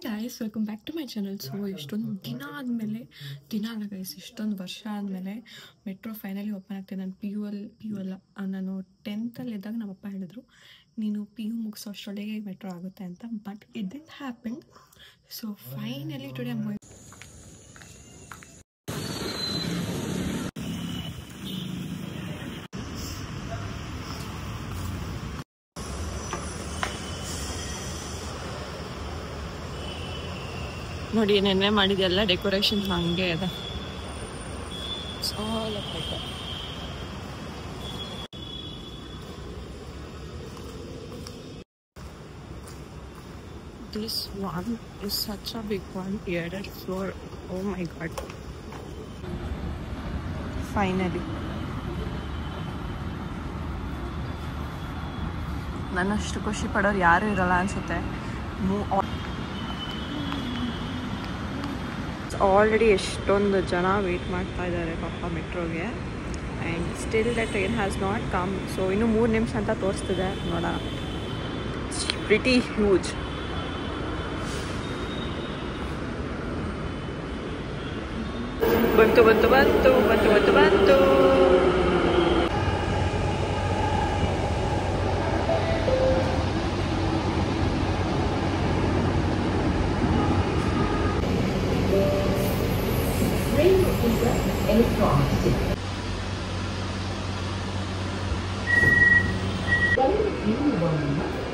Guys, welcome back to my channel. So ಎಷ್ಟೊಂದು ದಿನ ಆದಮೇಲೆ, ದಿನ ಅಲ್ಲ ಗೈಸ್, ಇಷ್ಟೊಂದು ವರ್ಷ ಆದಮೇಲೆ ಮೆಟ್ರೋ ಫೈನಲಿ ಓಪನ್ ಆಗ್ತಿದೆ. ನಾನು ಪಿ ಯು ಅಲ್ಲ, ನಾನು 10th ಇದ್ದಾಗ ನಮ್ಮಪ್ಪ ಹೇಳಿದ್ರು ನೀನು PU ಮುಗಿಸೋ ಅಷ್ಟರೊಳಗೆ ಮೆಟ್ರೋ ಆಗುತ್ತೆ ಅಂತ. But it didn't happen. So finally today I am going. ನೋಡಿ, ನೆನ್ನೆ ಮಾಡಿದೆಲ್ಲ ಡೆಕೋರೇಷನ್ ಹಂಗೆ ಇದೆ. This one is such a big one, third floor. Oh my god. Finally. ನನ್ನಷ್ಟು ಖುಷಿ ಪಡೋರು ಯಾರು ಇರಲ್ಲ ಅನ್ಸುತ್ತೆ. ಆಲ್ರೆಡಿ ಎಷ್ಟೊಂದು ಜನ ವೇಟ್ ಮಾಡ್ತಾ ಇದ್ದಾರೆ ಪಾಪ ಮೆಟ್ರೋಗೆ. And still the train has not come. So ಇನ್ನೂ 3 ನಿಮಿಷ ಅಂತ ತೋರಿಸ್ತಿದೆ. ನೋಡೋಣ. Pretty huge. ಬಂತು ಬಂತು ಬಂತು ಬಂತು ಬಂತು ಬಂತು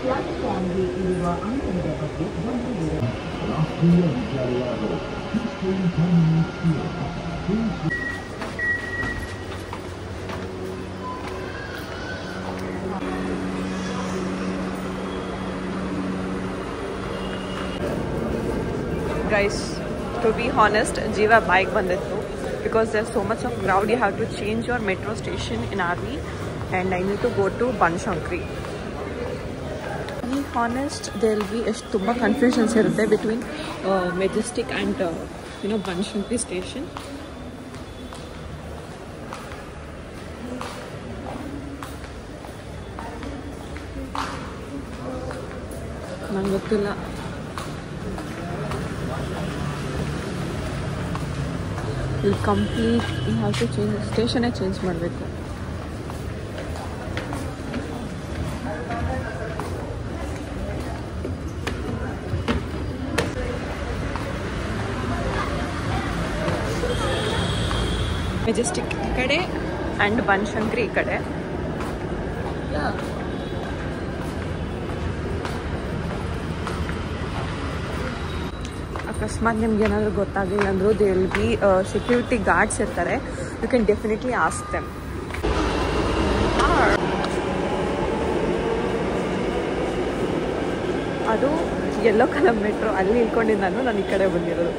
ಪ್ಲಾಟ್ಫಾರ್ಮ್ಗೆ ಇರುವ ಅಂತರದ ಬಗ್ಗೆ ಗಮನವಿದೆ. Guys, to be honest, Jiva bike ಬಂದಿತ್ತು because there's so much of crowd. You have to change your metro station in RV and I need to go to Banashankari. To be honest, there will be ತುಂಬಾ confusions ಇರುತ್ತೆ between Majestic and Banashankari station. ನಂಗೆ ಗೊತ್ತಿಲ್ಲ. Will complete you have to change ಸ್ಟೇಷನ್ನೇ change ಮಾಡಬೇಕು. Majestic ಈ ಕಡೆ and Banashankari ಈ ಕಡೆ. ಅಕಸ್ಮಾತ್ ನಿಮ್ಗೆ ಏನಾದರೂ ಗೊತ್ತಾಗಲಿಲ್ಲ ಅಂದರೂ they will be security guards ಇರ್ತಾರೆ. You can definitely ask them. ಅದು ಯೆಲ್ಲೋ ಕಲರ್ ಮೆಟ್ರೋ, ಅಲ್ಲಿ ಇಳ್ಕೊಂಡಿದ್ದು ನಾನು ಈ ಕಡೆ ಬಂದಿರೋದು.